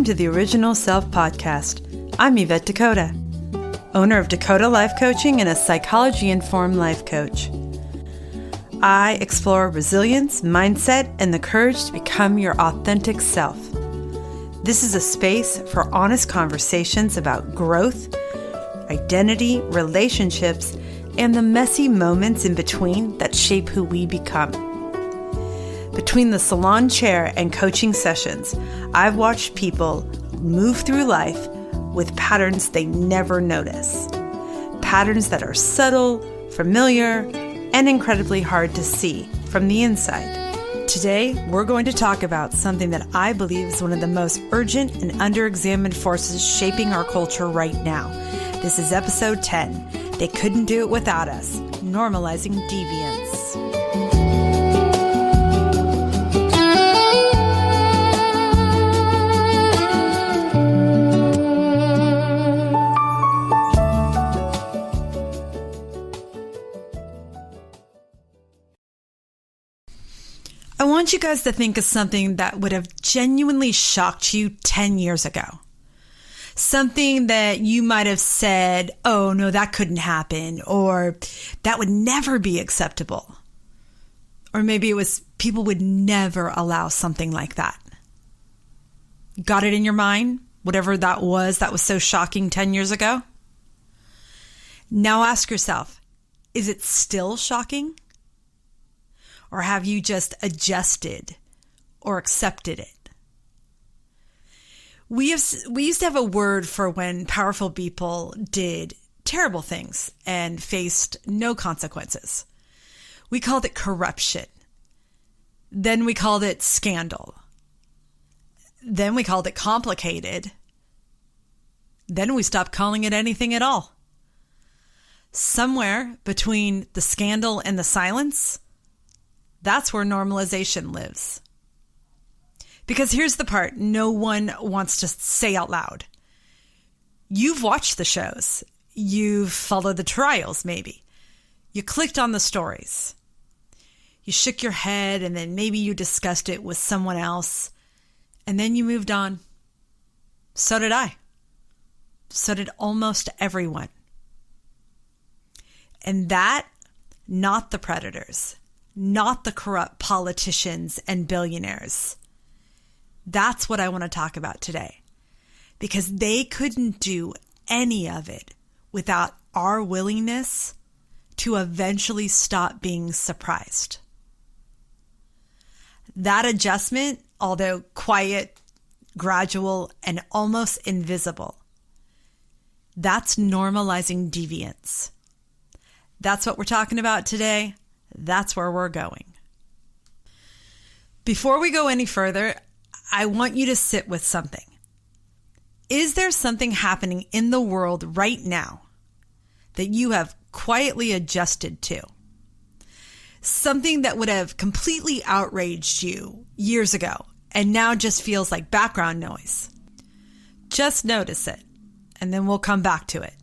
Welcome to the Original Self Podcast. I'm Evet DeCota, owner of DeCota Life Coaching and a psychology-informed life coach. I explore resilience, mindset, and the courage to become your authentic self. This is a space for honest conversations about growth, identity, relationships, and the messy moments in between that shape who we become. Between the salon chair and coaching sessions, I've watched people move through life with patterns they never notice. Patterns that are subtle, familiar, and incredibly hard to see from the inside. Today, we're going to talk about something that I believe is one of the most urgent and underexamined forces shaping our culture right now. This is episode 10. They couldn't do it without us. Normalizing Deviance. I want you guys to think of something that would have genuinely shocked you 10 years ago. Something that you might have said, oh no, that couldn't happen, or that would never be acceptable. Or maybe it was people would never allow something like that. Got it in your mind? Whatever that was so shocking 10 years ago? Now ask yourself, is it still shocking? Or have you just adjusted or accepted it? We used to have a word for when powerful people did terrible things and faced no consequences. We called it corruption. Then we called it scandal. Then we called it complicated. Then we stopped calling it anything at all. Somewhere between the scandal and the silence, that's where normalization lives. Because here's the part no one wants to say out loud. You've watched the shows. You've followed the trials, maybe. You clicked on the stories. You shook your head, and then maybe you discussed it with someone else, and then you moved on. So did I. So did almost everyone. And that, not the predators. Not the corrupt politicians and billionaires. That's what I want to talk about today. Because they couldn't do any of it without our willingness to eventually stop being surprised. That adjustment, although quiet, gradual, and almost invisible, that's normalizing deviance. That's what we're talking about today. That's where we're going. Before we go any further, I want you to sit with something. Is there something happening in the world right now that you have quietly adjusted to? Something that would have completely outraged you years ago and now just feels like background noise. Just notice it, and then we'll come back to it.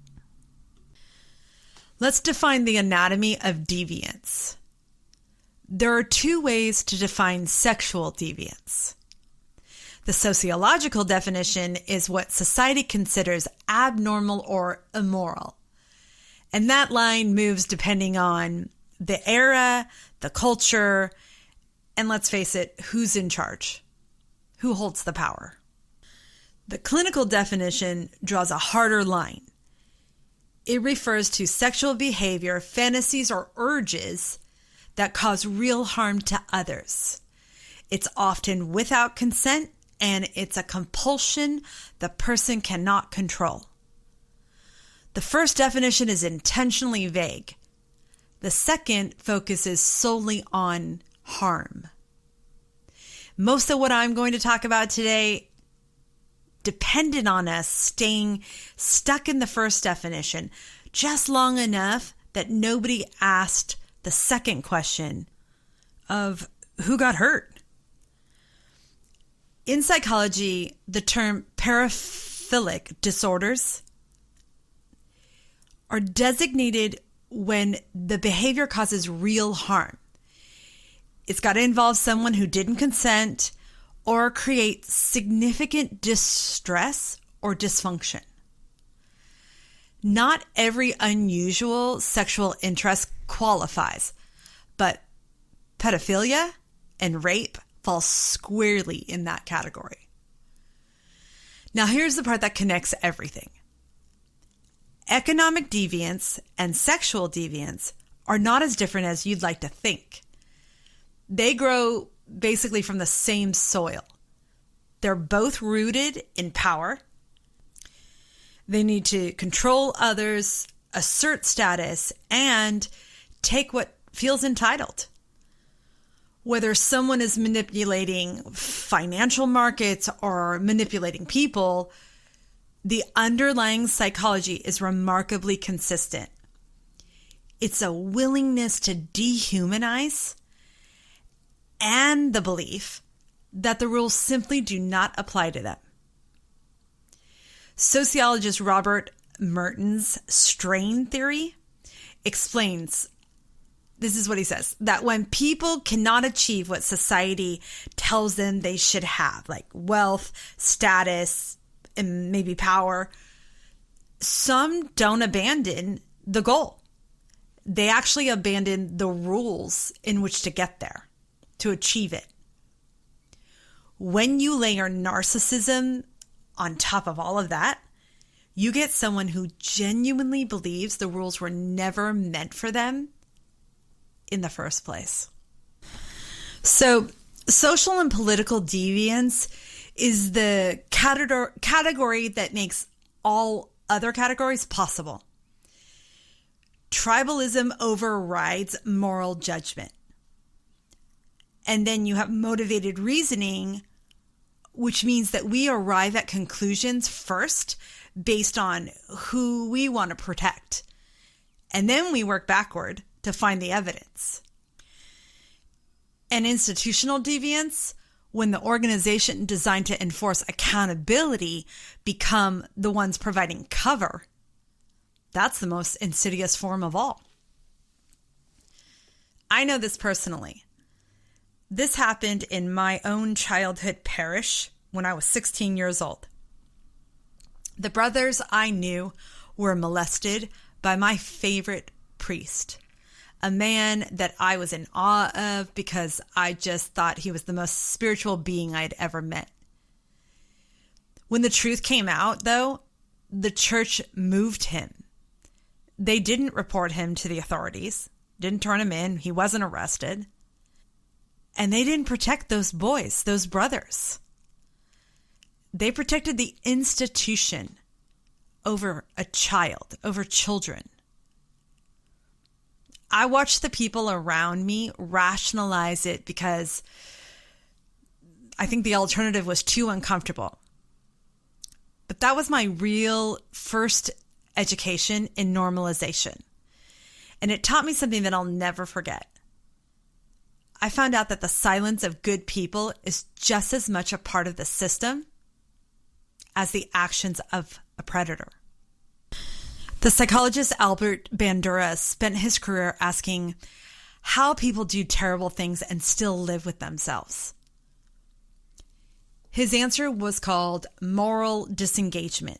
Let's define the anatomy of deviance. There are two ways to define sexual deviance. The sociological definition is what society considers abnormal or immoral. And that line moves depending on the era, the culture, and let's face it, who's in charge? Who holds the power? The clinical definition draws a harder line. It refers to sexual behavior, fantasies, or urges that cause real harm to others. It's often without consent, and it's a compulsion the person cannot control. The first definition is intentionally vague. The second focuses solely on harm. Most of what I'm going to talk about today depended on us staying stuck in the first definition just long enough that nobody asked the second question of who got hurt. In psychology, the term paraphilic disorders are designated when the behavior causes real harm. It's got to involve someone who didn't consent or create significant distress or dysfunction. Not every unusual sexual interest qualifies, but pedophilia and rape fall squarely in that category. Now, here's the part that connects everything. Economic deviance and sexual deviance are not as different as you'd like to think. They grow basically from the same soil. They're both rooted in power. They need to control others, assert status, and take what feels entitled. Whether someone is manipulating financial markets or manipulating people, the underlying psychology is remarkably consistent. It's a willingness to dehumanize and the belief that the rules simply do not apply to them. Sociologist Robert Merton's strain theory explains, this is what he says, that when people cannot achieve what society tells them they should have, like wealth, status, and maybe power, some don't abandon the goal. They actually abandon the rules in which to get there, to achieve it. When you layer narcissism on top of all of that, you get someone who genuinely believes the rules were never meant for them in the first place. So, social and political deviance is the category that makes all other categories possible. Tribalism overrides moral judgment. And then you have motivated reasoning, which means that we arrive at conclusions first based on who we want to protect. And then we work backward to find the evidence. And institutional deviance, when the organization designed to enforce accountability become the ones providing cover, that's the most insidious form of all. I know this personally. This happened in my own childhood parish when I was 16 years old. The brothers I knew were molested by my favorite priest, a man that I was in awe of because I just thought he was the most spiritual being I'd ever met. When the truth came out, though, the church moved him. They didn't report him to the authorities, didn't turn him in, he wasn't arrested. And they didn't protect those boys, those brothers. They protected the institution over a child, over children. I watched the people around me rationalize it because I think the alternative was too uncomfortable. But that was my real first education in normalization. And it taught me something that I'll never forget. I found out that the silence of good people is just as much a part of the system as the actions of a predator. The psychologist Albert Bandura spent his career asking how people do terrible things and still live with themselves. His answer was called moral disengagement.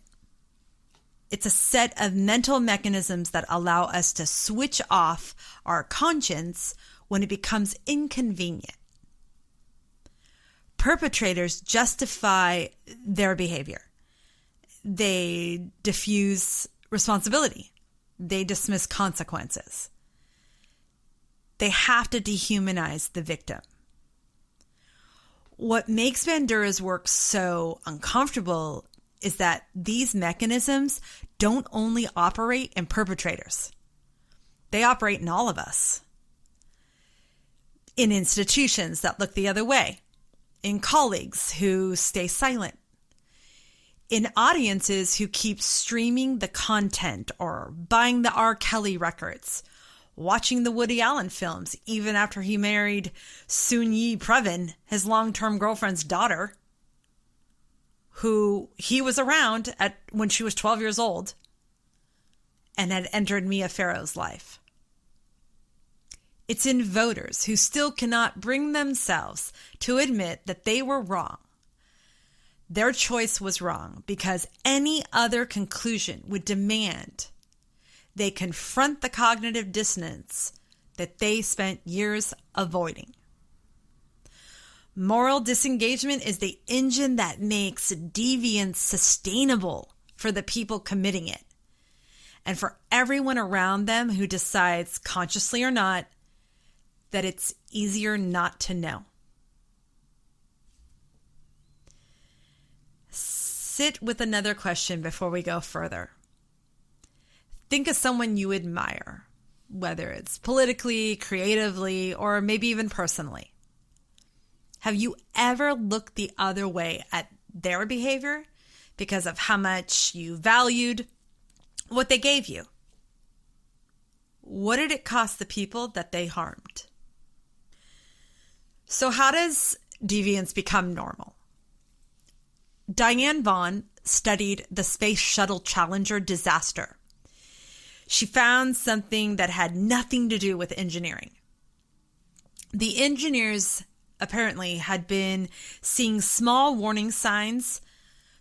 It's a set of mental mechanisms that allow us to switch off our conscience when it becomes inconvenient. Perpetrators justify their behavior. They diffuse responsibility. They dismiss consequences. They have to dehumanize the victim. What makes Bandura's work so uncomfortable is that these mechanisms don't only operate in perpetrators. They operate in all of us. In institutions that look the other way, in colleagues who stay silent, in audiences who keep streaming the content or buying the R. Kelly records, watching the Woody Allen films even after he married Soon-Yi Previn, his long-term girlfriend's daughter, who he was around when she was 12 years old and had entered Mia Farrow's life. It's in voters who still cannot bring themselves to admit that they were wrong. Their choice was wrong because any other conclusion would demand they confront the cognitive dissonance that they spent years avoiding. Moral disengagement is the engine that makes deviance sustainable for the people committing it, and for everyone around them who decides, consciously or not, that it's easier not to know. Sit with another question before we go further. Think of someone you admire, whether it's politically, creatively, or maybe even personally. Have you ever looked the other way at their behavior because of how much you valued what they gave you? What did it cost the people that they harmed? So how does deviance become normal? Diane Vaughan studied the Space Shuttle Challenger disaster. She found something that had nothing to do with engineering. The engineers apparently had been seeing small warning signs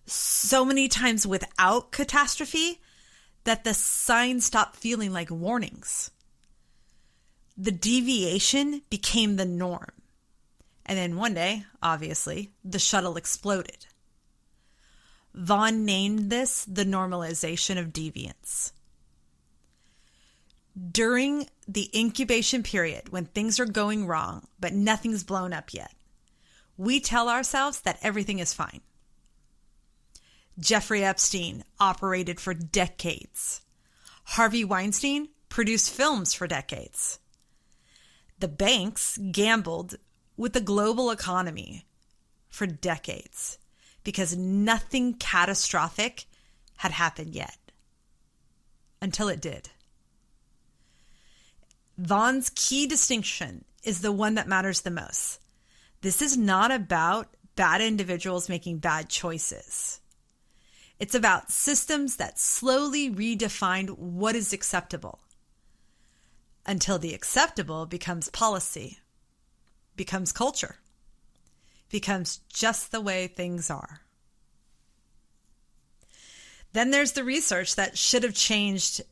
so many times without catastrophe that the signs stopped feeling like warnings. The deviation became the norm. And then one day, obviously, the shuttle exploded. Vaughan named this the normalization of deviance. During the incubation period, when things are going wrong, but nothing's blown up yet, we tell ourselves that everything is fine. Jeffrey Epstein operated for decades. Harvey Weinstein produced films for decades. The banks gambled with the global economy for decades because nothing catastrophic had happened yet, until it did. Vaughan's key distinction is the one that matters the most. This is not about bad individuals making bad choices. It's about systems that slowly redefine what is acceptable until the acceptable becomes policy, becomes culture, becomes just the way things are. Then there's the research that should have changed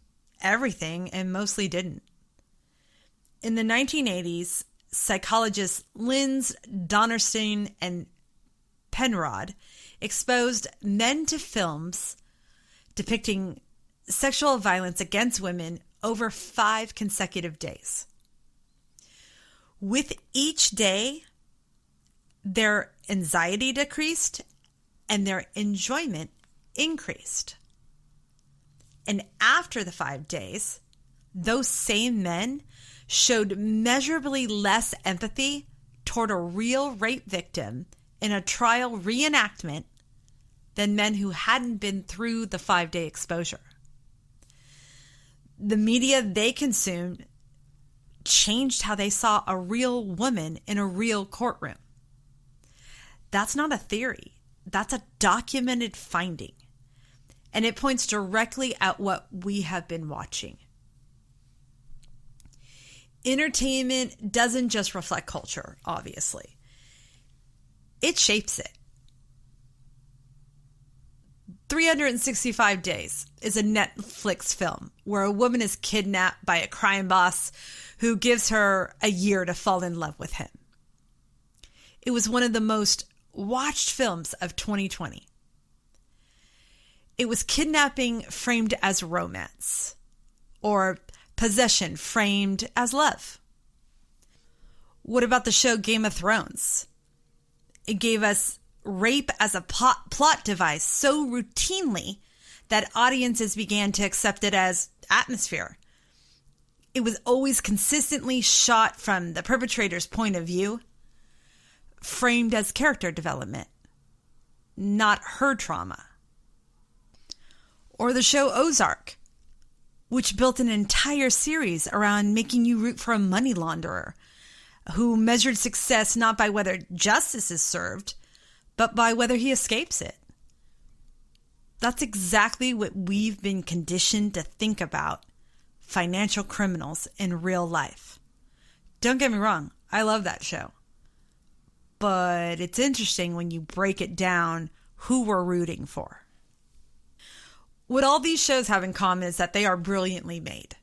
everything and mostly didn't. In the 1980s, psychologists Linz, Donnerstein, and Penrod exposed men to films depicting sexual violence against women over 5 consecutive days. With each day, their anxiety decreased and their enjoyment increased. And after the 5 days, those same men showed measurably less empathy toward a real rape victim in a trial reenactment than men who hadn't been through the 5-day exposure. The media they consumed changed how they saw a real woman in a real courtroom. That's not a theory. That's a documented finding. And it points directly at what we have been watching. Entertainment doesn't just reflect culture, obviously. It shapes it. 365 Days is a Netflix film where a woman is kidnapped by a crime boss who gives her a year to fall in love with him. It was one of the most watched films of 2020. It was kidnapping framed as romance, or possession framed as love. What about the show Game of Thrones? It gave us rape as a plot device so routinely that audiences began to accept it as atmosphere. It was always consistently shot from the perpetrator's point of view, framed as character development, not her trauma. Or the show Ozark, which built an entire series around making you root for a money launderer who measured success not by whether justice is served, but by whether he escapes it. That's exactly what we've been conditioned to think about financial criminals in real life. Don't get me wrong, I love that show. But it's interesting when you break it down who we're rooting for. What all these shows have in common is that they are brilliantly made.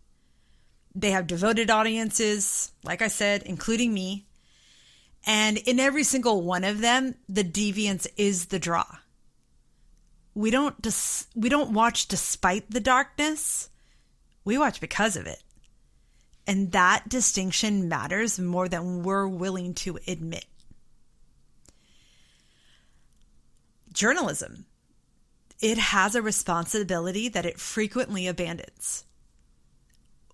They have devoted audiences, like I said, including me. And in every single one of them, the deviance is the draw. We don't watch despite the darkness. We watch because of it. And that distinction matters more than we're willing to admit. Journalism. It has a responsibility that it frequently abandons.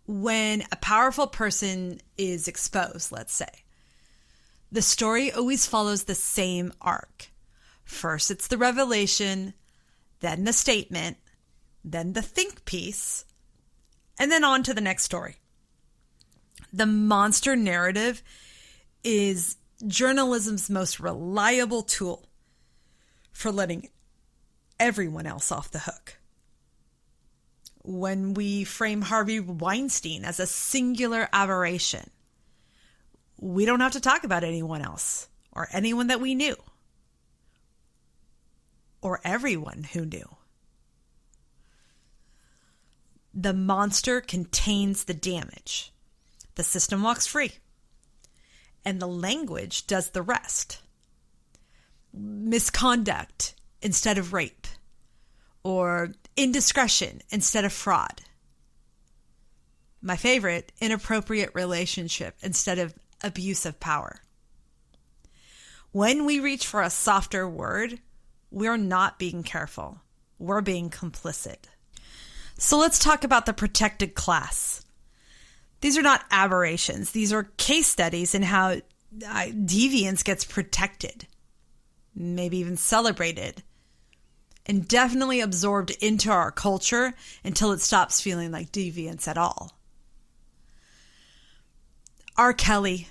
When a powerful person is exposed, let's say, the story always follows the same arc. First, it's the revelation, then the statement, then the think piece, and then on to the next story. The monster narrative is journalism's most reliable tool for letting everyone else off the hook. When we frame Harvey Weinstein as a singular aberration, we don't have to talk about anyone else or anyone that we knew or everyone who knew. The monster contains the damage. The system walks free, and the language does the rest. Misconduct instead of rape, or indiscretion instead of fraud. My favorite, inappropriate relationship instead of abuse of power. When we reach for a softer word, we're not being careful. We're being complicit. So let's talk about the protected class. These are not aberrations. These are case studies in how deviance gets protected, maybe even celebrated, and definitely absorbed into our culture until it stops feeling like deviance at all. R. Kelly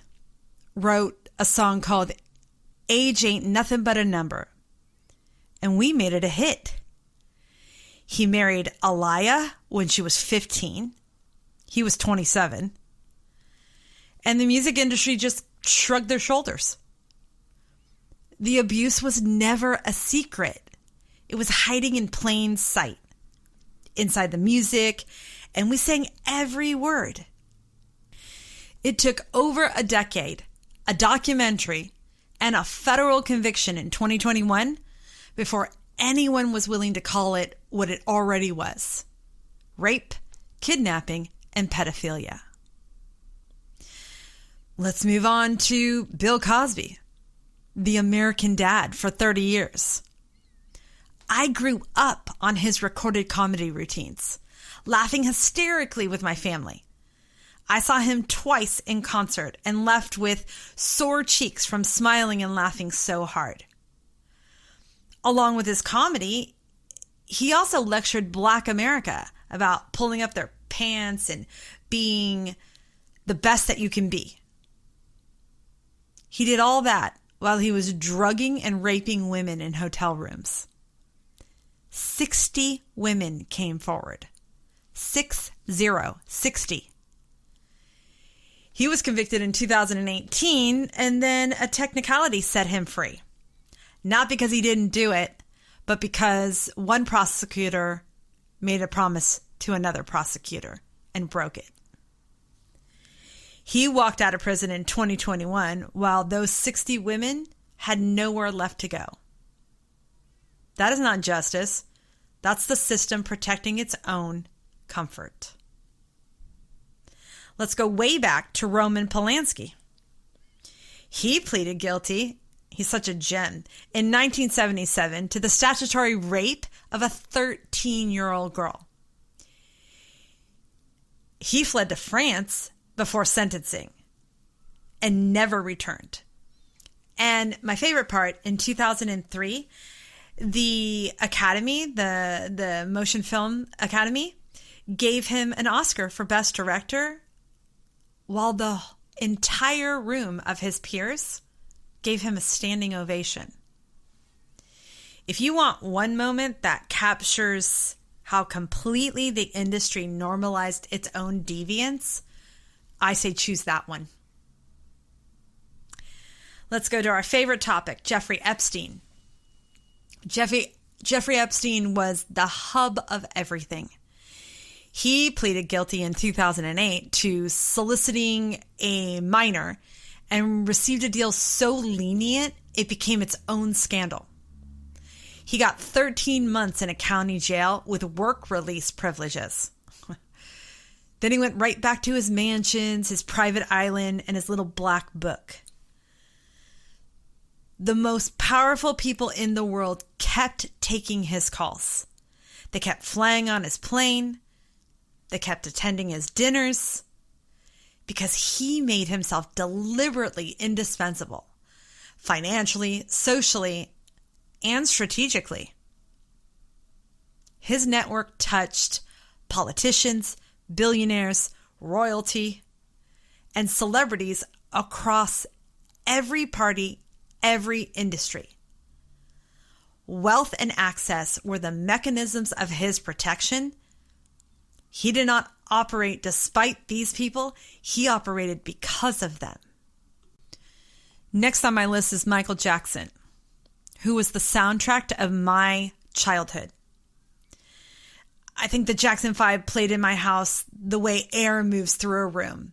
wrote a song called Age Ain't Nothing But a Number, and we made it a hit. He married Aliyah when she was 15. He was 27. And the music industry just shrugged their shoulders. The abuse was never a secret. It was hiding in plain sight, inside the music, and we sang every word. It took over a decade, a documentary, and a federal conviction in 2021 before anyone was willing to call it what it already was: rape, kidnapping, and pedophilia. Let's move on to Bill Cosby, the American Dad for 30 years. I grew up on his recorded comedy routines, laughing hysterically with my family. I saw him twice in concert and left with sore cheeks from smiling and laughing so hard. Along with his comedy, he also lectured Black America about pulling up their pants and being the best that you can be. He did all that while he was drugging and raping women in hotel rooms. 60 women came forward. 60. He was convicted in 2018, and then a technicality set him free. Not because he didn't do it, but because one prosecutor made a promise to another prosecutor and broke it. He walked out of prison in 2021 while those 60 women had nowhere left to go. That is not justice. That's the system protecting its own comfort. Let's go way back to Roman Polanski. He pleaded guilty, he's such a gem, in 1977 to the statutory rape of a 13-year-old girl. He fled to France before sentencing and never returned. And my favorite part, in 2003, the Academy, the Motion Film Academy, gave him an Oscar for Best Director, while the entire room of his peers gave him a standing ovation. If you want one moment that captures how completely the industry normalized its own deviance, I say choose that one. Let's go to our favorite topic, Jeffrey Epstein. Jeffrey Epstein was the hub of everything. He pleaded guilty in 2008 to soliciting a minor and received a deal so lenient it became its own scandal. He got 13 months in a county jail with work release privileges. Then he went right back to his mansions, his private island, and his little black book. The most powerful people in the world kept taking his calls. They kept flying on his plane. They kept attending his dinners because he made himself deliberately indispensable, financially, socially, and strategically. His network touched politicians, billionaires, royalty, and celebrities across every party, every industry. Wealth and access were the mechanisms of his protection. He did not operate despite these people. He operated because of them. Next on my list is Michael Jackson, who was the soundtrack of my childhood. I think the Jackson 5 played in my house the way air moves through a room,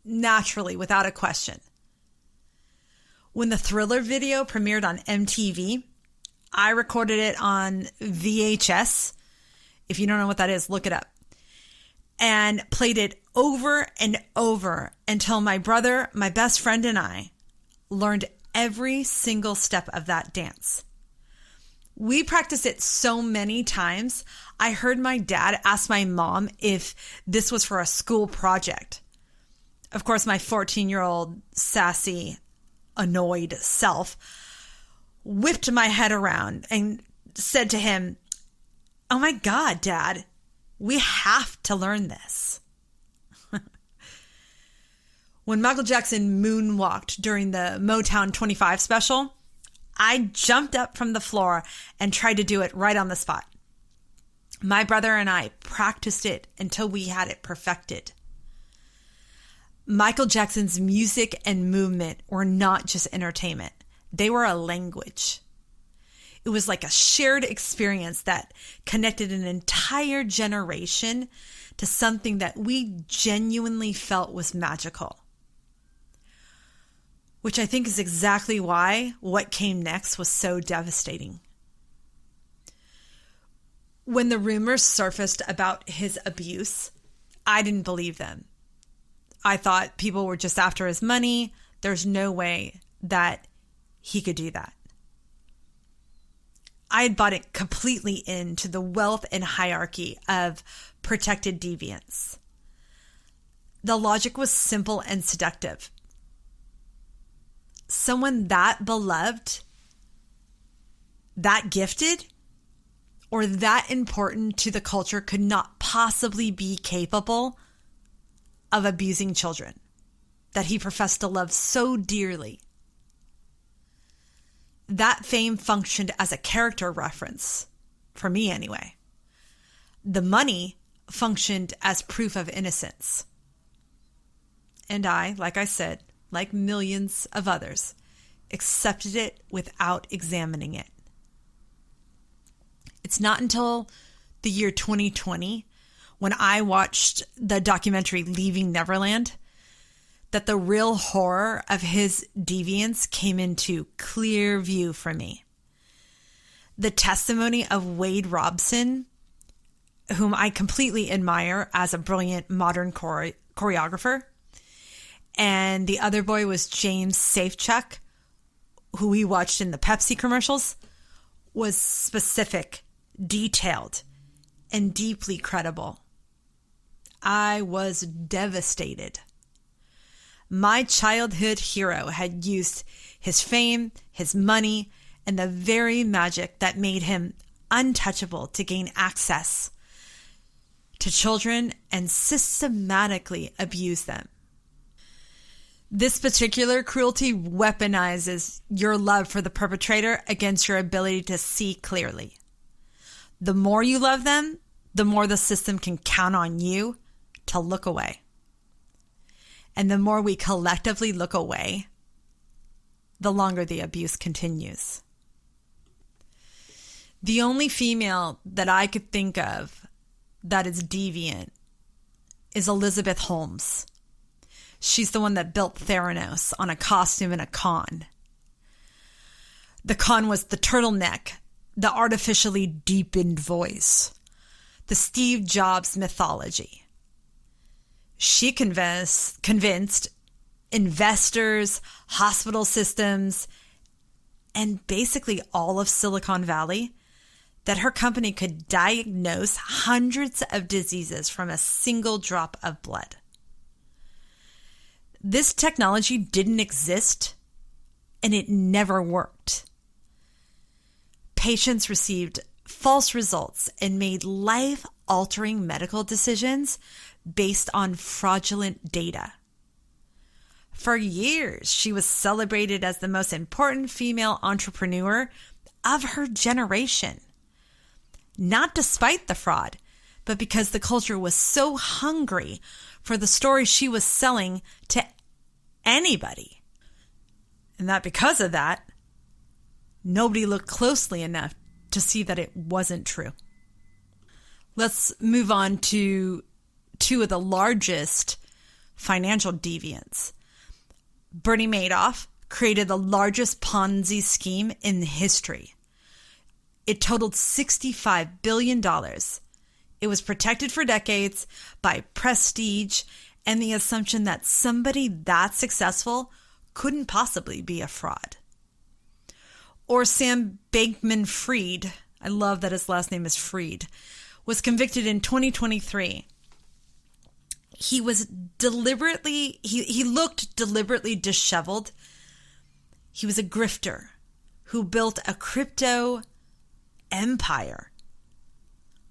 naturally, without a question. When the Thriller video premiered on MTV, I recorded it on VHS. If you don't know what that is, look it up. And played it over and over until my brother, my best friend, and I learned every single step of that dance. We practiced it so many times, I heard my dad ask my mom if this was for a school project. Of course, my 14-year-old sassy, annoyed self whipped my head around and said to him, "Oh my God, Dad, we have to learn this." When Michael Jackson moonwalked during the Motown 25 special, I jumped up from the floor and tried to do it right on the spot. My brother and I practiced it until we had it perfected. Michael Jackson's music and movement were not just entertainment. They were a language. It was like a shared experience that connected an entire generation to something that we genuinely felt was magical. Which I think is exactly why what came next was so devastating. When the rumors surfaced about his abuse, I didn't believe them. I thought people were just after his money. There's no way that he could do that. I had bought it completely into the wealth and hierarchy of protected deviance. The logic was simple and seductive. Someone that beloved, that gifted, or that important to the culture could not possibly be capable of abusing children that he professed to love so dearly. That fame functioned as a character reference, for me anyway. The money functioned as proof of innocence. And I, like I said, like millions of others, accepted it without examining it. It's not until the year 2020, when I watched the documentary Leaving Neverland, that the real horror of his deviance came into clear view for me. The testimony of Wade Robson, whom I completely admire as a brilliant modern choreographer, and the other boy was James Safechuck, who we watched in the Pepsi commercials, was specific, detailed, and deeply credible. I was devastated. My childhood hero had used his fame, his money, and the very magic that made him untouchable to gain access to children and systematically abuse them. This particular cruelty weaponizes your love for the perpetrator against your ability to see clearly. The more you love them, the more the system can count on you to look away. And the more we collectively look away, the longer the abuse continues. The only female that I could think of that is deviant is Elizabeth Holmes. She's the one that built Theranos on a costume in a con. The con was the turtleneck, the artificially deepened voice, the Steve Jobs mythology. She convinced investors, hospital systems, and basically all of Silicon Valley that her company could diagnose hundreds of diseases from a single drop of blood. This technology didn't exist, and it never worked. Patients received false results and made life-altering medical decisions based on fraudulent data. For years, she was celebrated as the most important female entrepreneur of her generation. Not despite the fraud, but because the culture was so hungry for the story she was selling to anybody. And that because of that, nobody looked closely enough to see that it wasn't true. Let's move on to two of the largest financial deviants. Bernie Madoff created the largest Ponzi scheme in history. It totaled $65 billion. It was protected for decades by prestige and the assumption that somebody that successful couldn't possibly be a fraud. Or Sam Bankman-Fried, I love that his last name is Fried, was convicted in 2023. He was he looked deliberately disheveled. He was a grifter who built a crypto empire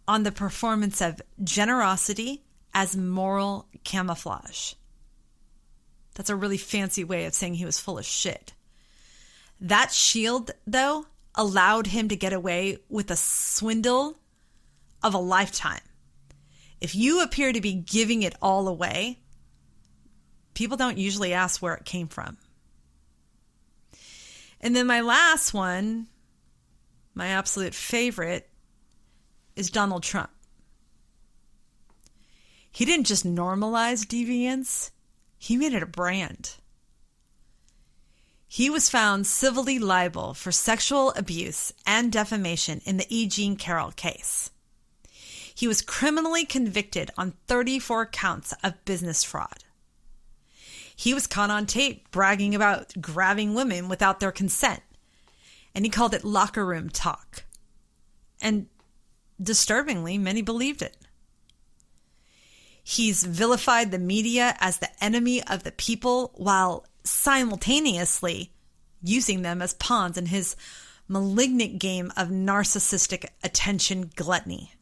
on the performance of generosity as moral camouflage. That's a really fancy way of saying he was full of shit. That shield, though, allowed him to get away with a swindle of a lifetime. If you appear to be giving it all away, people don't usually ask where it came from. And then my last one, my absolute favorite, is Donald Trump. He didn't just normalize deviance, he made it a brand. He was found civilly liable for sexual abuse and defamation in the E. Jean Carroll case. He was criminally convicted on 34 counts of business fraud. He was caught on tape bragging about grabbing women without their consent, and he called it locker room talk. And disturbingly, many believed it. He's vilified the media as the enemy of the people while simultaneously using them as pawns in his malignant game of narcissistic attention gluttony.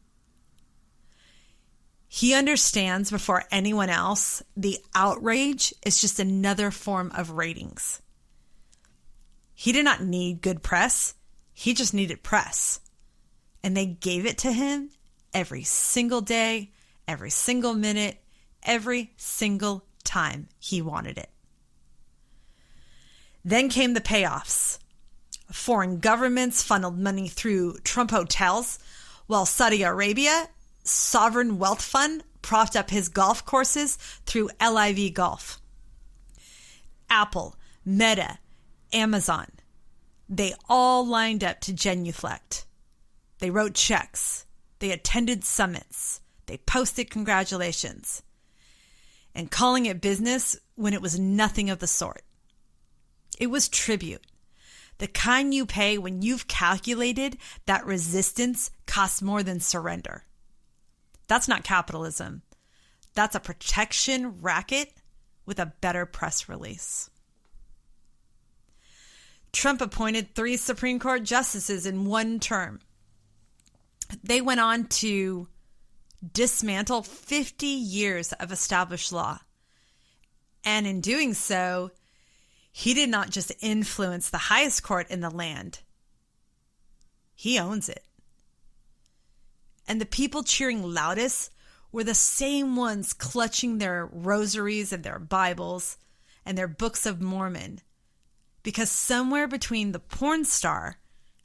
He understands before anyone else the outrage is just another form of ratings. He did not need good press. He just needed press. And they gave it to him every single day, every single minute, every single time he wanted it. Then came the payoffs. Foreign governments funneled money through Trump hotels, while Saudi Arabia sovereign wealth fund propped up his golf courses through LIV Golf. Apple, Meta, Amazon, they all lined up to genuflect. They wrote checks. They attended summits. They posted congratulations. And calling it business when it was nothing of the sort. It was tribute. The kind you pay when you've calculated that resistance costs more than surrender. That's not capitalism. That's a protection racket with a better press release. Trump appointed 3 Supreme Court justices in one term. They went on to dismantle 50 years of established law. And in doing so, he did not just influence the highest court in the land. He owns it. And the people cheering loudest were the same ones clutching their rosaries and their Bibles and their books of Mormon, Because somewhere between the porn star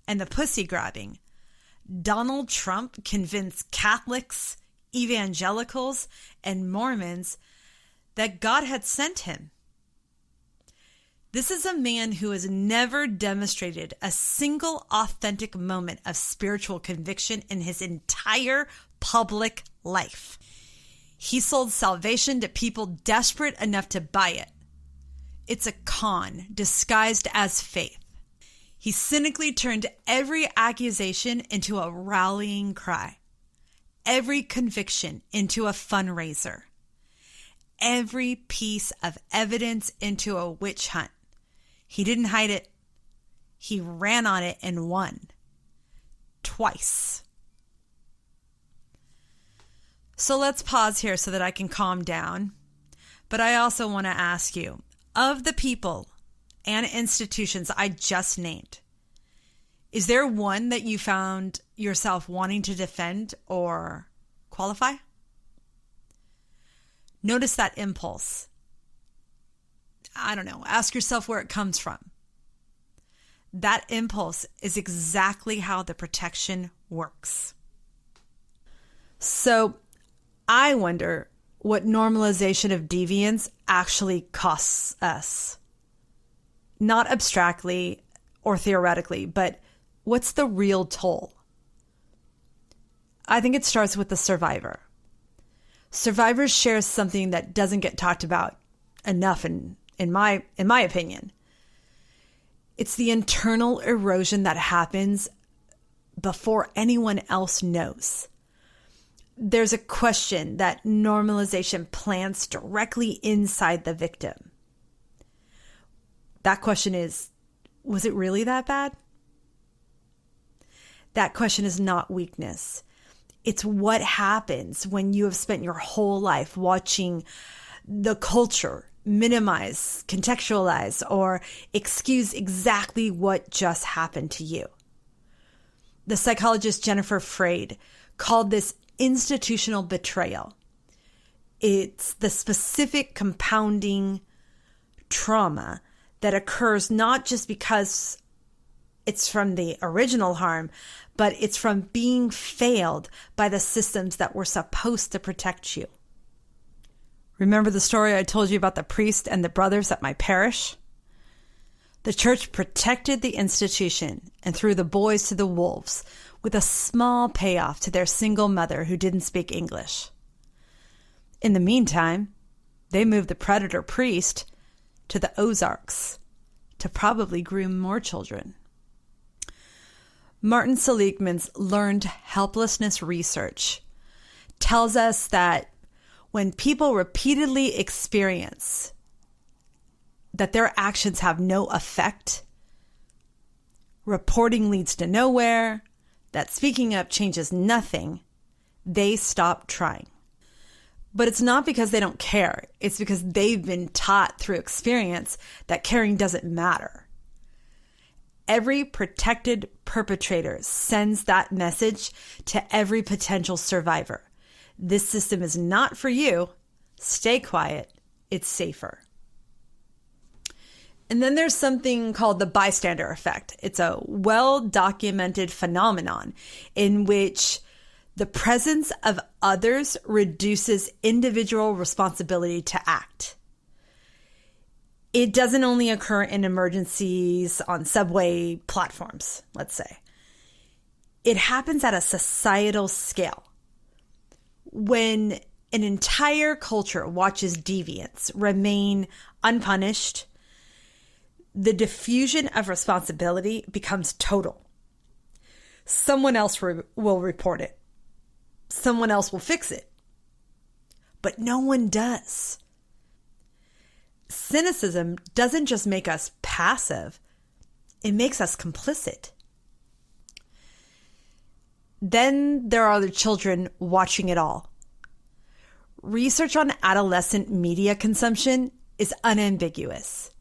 and the pussy grabbing, Donald Trump convinced Catholics, evangelicals, and Mormons that God had sent him. This is a man who has never demonstrated a single authentic moment of spiritual conviction in his entire public life. He sold salvation to people desperate enough to buy it. It's a con disguised as faith. He cynically turned every accusation into a rallying cry, every conviction into a fundraiser, every piece of evidence into a witch hunt. He didn't hide it. He ran on it and won. Twice. So let's pause here so that I can calm down. But I also want to ask you, of the people and institutions I just named, is there one that you found yourself wanting to defend or qualify? Notice that impulse. I don't know. Ask yourself where it comes from. That impulse is exactly how the protection works. So I wonder what normalization of deviance actually costs us. Not abstractly or theoretically, but what's the real toll? I think it starts with the survivor. Survivors share something that doesn't get talked about enough in my opinion. It's the internal erosion that happens before anyone else knows. There's a question that normalization plants directly inside the victim. That question is, was it really that bad? That question is not weakness. It's what happens when you have spent your whole life watching the culture minimize, contextualize, or excuse exactly what just happened to you. The psychologist Jennifer Freyd called this institutional betrayal. It's the specific compounding trauma that occurs not just because it's from the original harm, but it's from being failed by the systems that were supposed to protect you. Remember the story I told you about the priest and the brothers at my parish? The church protected the institution and threw the boys to the wolves with a small payoff to their single mother who didn't speak English. In the meantime, they moved the predator priest to the Ozarks to probably groom more children. Martin Seligman's learned helplessness research tells us that when people repeatedly experience that their actions have no effect, reporting leads to nowhere, that speaking up changes nothing, they stop trying. But it's not because they don't care. It's because they've been taught through experience that caring doesn't matter. Every protected perpetrator sends that message to every potential survivor. This system is not for you. Stay quiet. It's safer. And then there's something called the bystander effect. It's a well-documented phenomenon in which the presence of others reduces individual responsibility to act. It doesn't only occur in emergencies on subway platforms, let's say. It happens at a societal scale. When an entire culture watches deviance remain unpunished, the diffusion of responsibility becomes total. Someone else will report it. Someone else will fix it. But no one does. Cynicism doesn't just make us passive, it makes us complicit. Then there are the children watching it all. Research on adolescent media consumption is unambiguous.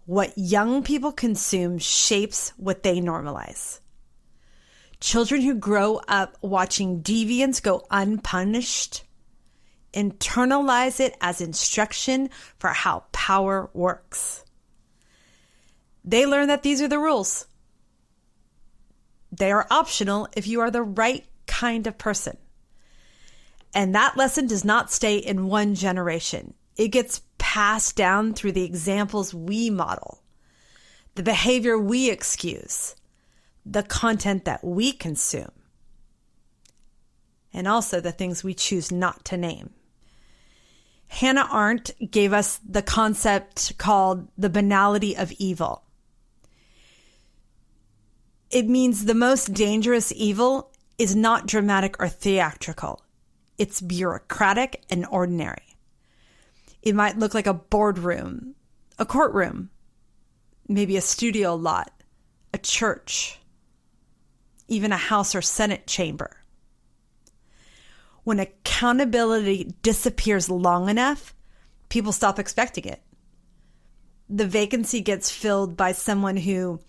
What young people consume shapes what they normalize. Children who grow up watching deviance go unpunished internalize it as instruction for how power works. They learn that these are the rules. They are optional if you are the right kind of person. And that lesson does not stay in one generation. It gets passed down through the examples we model, the behavior we excuse, the content that we consume, and also the things we choose not to name. Hannah Arendt gave us the concept called the banality of evil. It means the most dangerous evil is not dramatic or theatrical. It's bureaucratic and ordinary. It might look like a boardroom, a courtroom, maybe a studio lot, a church, even a House or Senate chamber. When accountability disappears long enough, people stop expecting it. The vacancy gets filled by someone who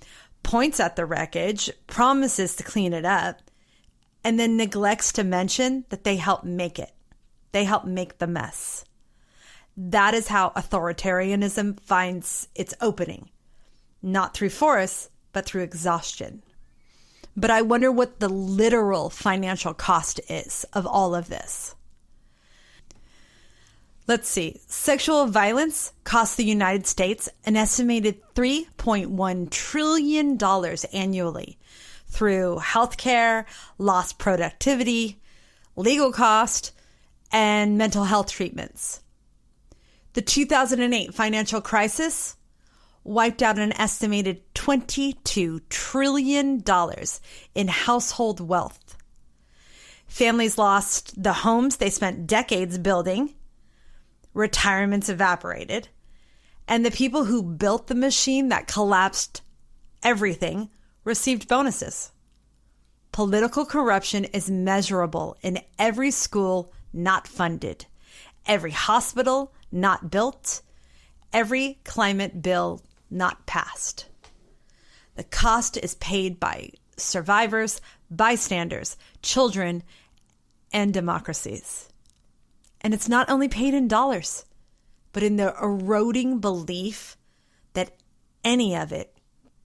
points at the wreckage, promises to clean it up, and then neglects to mention that they helped make it. They helped make the mess. That is how authoritarianism finds its opening, not through force, but through exhaustion. But I wonder what the literal financial cost is of all of this. Let's see. Sexual violence costs the United States an estimated $3.1 trillion annually through healthcare, lost productivity, legal cost, and mental health treatments. The 2008 financial crisis wiped out an estimated $22 trillion in household wealth. Families lost the homes they spent decades building, retirements evaporated, and the people who built the machine that collapsed everything received bonuses. Political corruption is measurable in every school not funded, every hospital not built, every climate bill not passed. The cost is paid by survivors, bystanders, children, and democracies. And it's not only paid in dollars, but in the eroding belief that any of it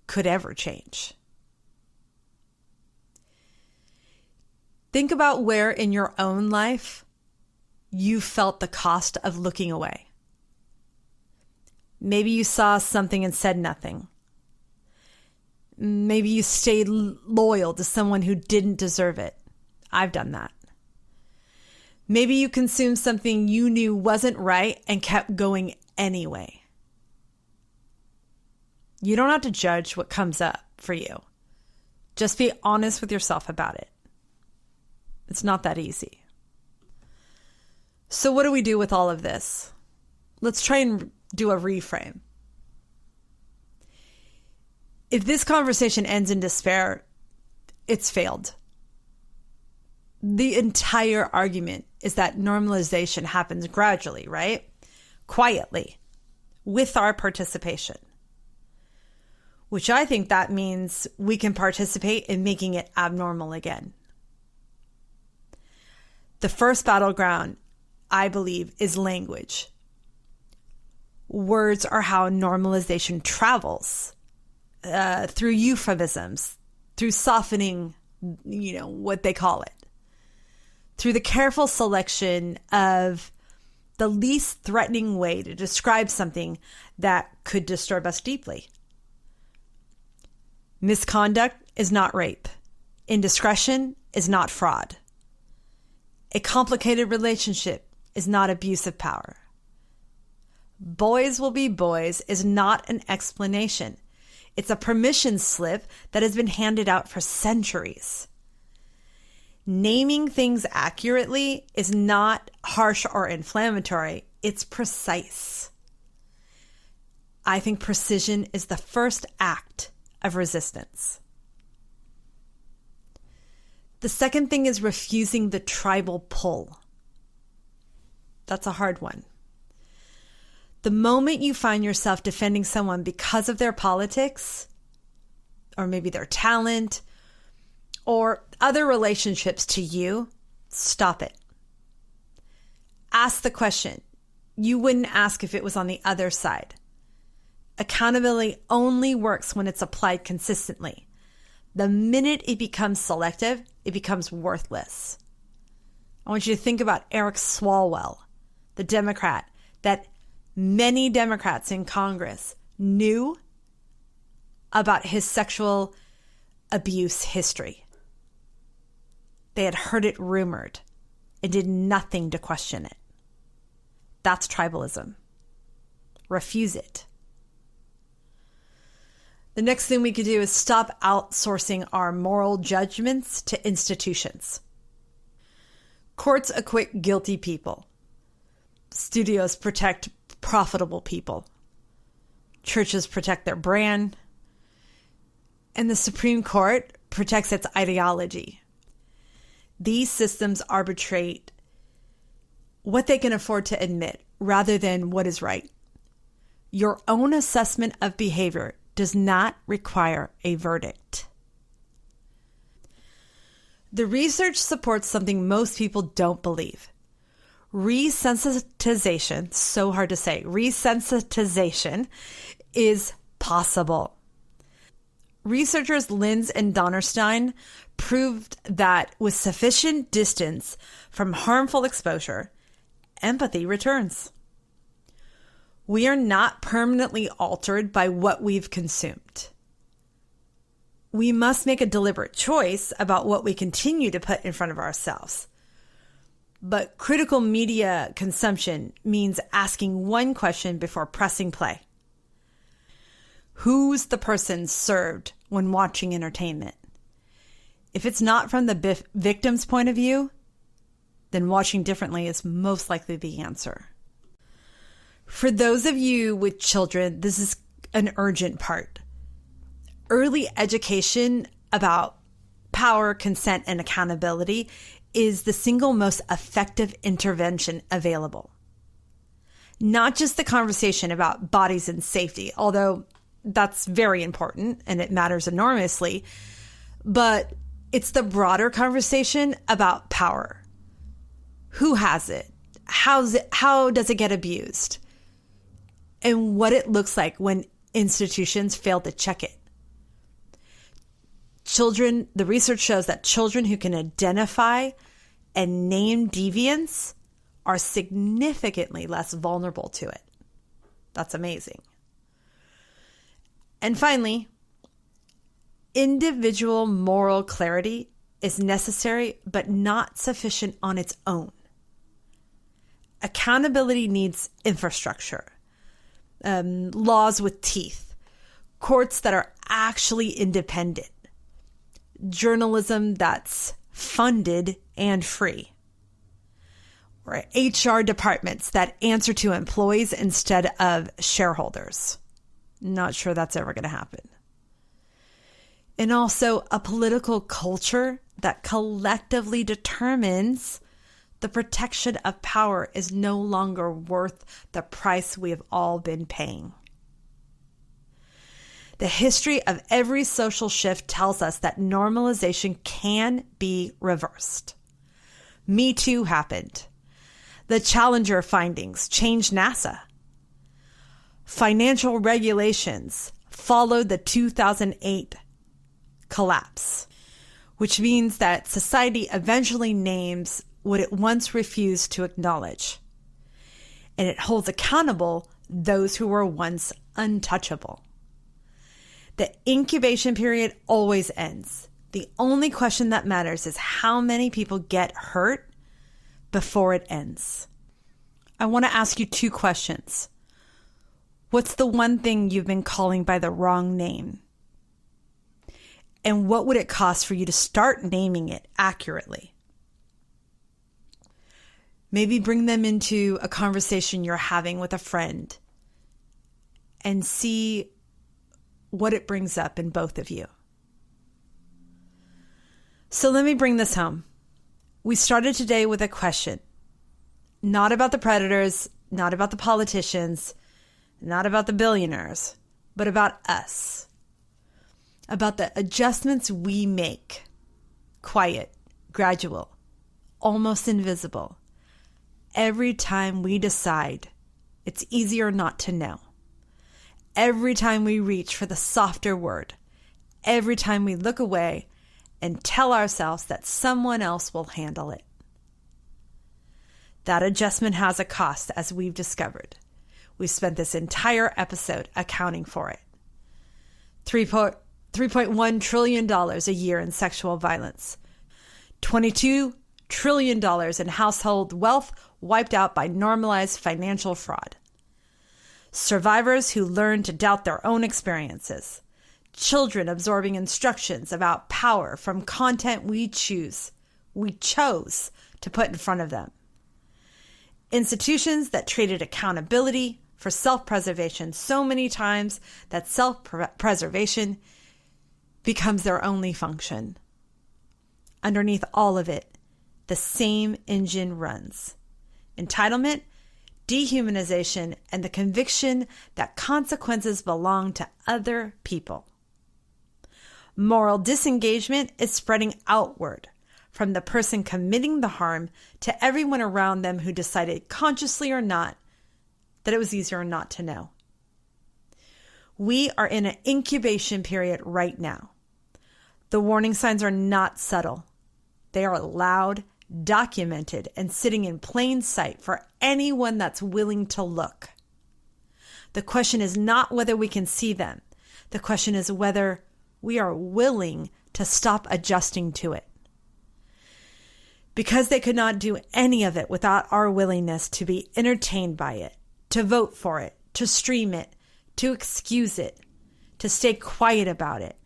could ever change. Think about where in your own life you felt the cost of looking away. Maybe you saw something and said nothing. Maybe you stayed loyal to someone who didn't deserve it. I've done that. Maybe you consumed something you knew wasn't right and kept going anyway. You don't have to judge what comes up for you. Just be honest with yourself about it. It's not that easy. So what do we do with all of this? Let's try and do a reframe. If this conversation ends in despair, it's failed. The entire argument is that normalization happens gradually, right? Quietly, with our participation. Which I think that means we can participate in making it abnormal again. The first battleground, I believe, is language. Words are how normalization travels, through euphemisms, through softening, what they call it, through the careful selection of the least threatening way to describe something that could disturb us deeply. Misconduct is not rape. Indiscretion is not fraud. A complicated relationship is not abuse of power. Boys will be boys is not an explanation. It's a permission slip that has been handed out for centuries. Naming things accurately is not harsh or inflammatory. It's precise. I think precision is the first act of resistance. The second thing is refusing the tribal pull. That's a hard one. The moment you find yourself defending someone because of their politics, or maybe their talent, or other relationships to you, stop it. Ask the question you wouldn't ask if it was on the other side. Accountability only works when it's applied consistently. The minute it becomes selective, it becomes worthless. I want you to think about Eric Swalwell, the Democrat, that many Democrats in Congress knew about his sexual abuse history. They had heard it rumored and did nothing to question it. That's tribalism. Refuse it. The next thing we could do is stop outsourcing our moral judgments to institutions. Courts acquit guilty people. Studios protect profitable people. Churches protect their brand. And the Supreme Court protects its ideology. These systems arbitrate what they can afford to admit rather than what is right. Your own assessment of behavior does not require a verdict. The research supports something most people don't believe. Resensitization, so hard to say, resensitization is possible. Researchers Linz and Donnerstein proved that with sufficient distance from harmful exposure, empathy returns. We are not permanently altered by what we've consumed. We must make a deliberate choice about what we continue to put in front of ourselves. But critical media consumption means asking one question before pressing play. Who's the person served when watching entertainment? If it's not from the victim's point of view, then watching differently is most likely the answer. For those of you with children, this is an urgent part. Early education about power, consent, and accountability is the single most effective intervention available. Not just the conversation about bodies and safety, although that's very important and it matters enormously, but it's the broader conversation about power. Who has it? How does it get abused? And what it looks like when institutions fail to check it. The research shows that children who can identify and name deviance are significantly less vulnerable to it. That's amazing. And finally, individual moral clarity is necessary but not sufficient on its own. Accountability needs infrastructure, laws with teeth, courts that are actually independent, journalism that's funded and free, or HR departments that answer to employees instead of shareholders. Not sure that's ever going to happen. And also a political culture that collectively determines the protection of power is no longer worth the price we have all been paying. The history of every social shift tells us that normalization can be reversed. Me Too happened. The Challenger findings changed NASA. Financial regulations followed the 2008 collapse, which means that society eventually names what it once refused to acknowledge, and it holds accountable those who were once untouchable. The incubation period always ends. The only question that matters is how many people get hurt before it ends. I want to ask you two questions. What's the one thing you've been calling by the wrong name? And what would it cost for you to start naming it accurately? Maybe bring them into a conversation you're having with a friend and see what it brings up in both of you. So let me bring this home. We started today with a question, not about the predators, not about the politicians, not about the billionaires, but about us, about the adjustments we make, quiet, gradual, almost invisible, every time we decide it's easier not to know. every time we reach for the softer word, every time we look away and tell ourselves that someone else will handle it. That adjustment has a cost, as we've discovered. We've spent this entire episode accounting for it. $3.1 trillion a year in sexual violence. $22 trillion in household wealth wiped out by normalized financial fraud. Survivors who learn to doubt their own experiences. Children absorbing instructions about power from content we chose to put in front of them. Institutions that traded accountability for self-preservation so many times that self-preservation becomes their only function. Underneath all of it, the same engine runs. Entitlement, dehumanization, and the conviction that consequences belong to other people. Moral disengagement is spreading outward from the person committing the harm to everyone around them who decided, consciously or not, that it was easier not to know. We are in an incubation period right now. The warning signs are not subtle. They are loud, documented, and sitting in plain sight for anyone that's willing to look. The question is not whether we can see them. The question is whether we are willing to stop adjusting to it. Because they could not do any of it without our willingness to be entertained by it, to vote for it, to stream it, to excuse it, to stay quiet about it,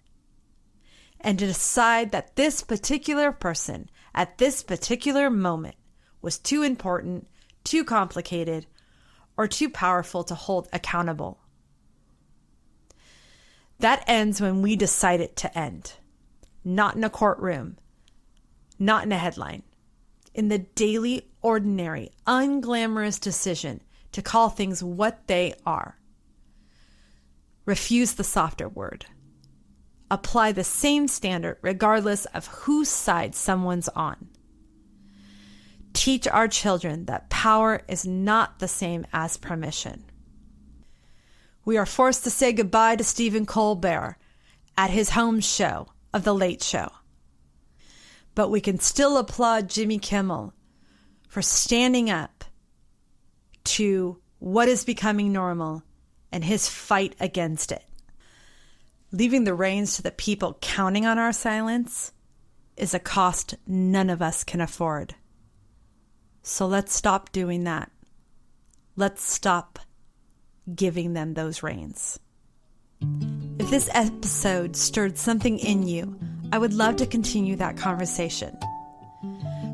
and to decide that this particular person at this particular moment was too important, too complicated, or too powerful to hold accountable. That ends when we decide it to end. Not in a courtroom, not in a headline. In the daily, ordinary, unglamorous decision to call things what they are. Refuse the softer word. Apply the same standard regardless of whose side someone's on. Teach our children that power is not the same as permission. We are forced to say goodbye to Stephen Colbert at his home show of The Late Show. But we can still applaud Jimmy Kimmel for standing up to what is becoming normal and his fight against it. Leaving the reins to the people counting on our silence is a cost none of us can afford. So let's stop doing that. Let's stop giving them those reins. If this episode stirred something in you, I would love to continue that conversation.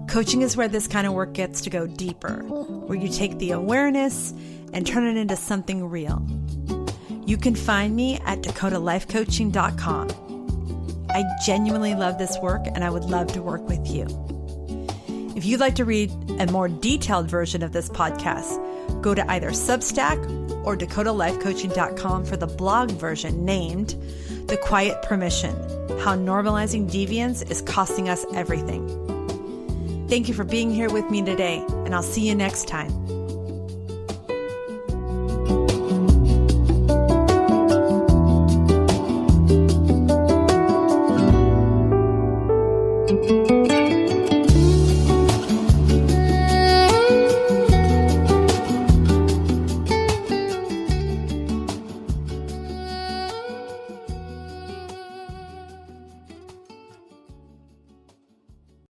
Coaching is where this kind of work gets to go deeper, where you take the awareness and turn it into something real. You can find me at DeCotaLifeCoaching.com. I genuinely love this work and I would love to work with you. If you'd like to read a more detailed version of this podcast, go to either Substack or DeCotaLifeCoaching.com for the blog version named The Quiet Permission: How Normalizing Deviance is Costing Us Everything. Thank you for being here with me today, and I'll see you next time.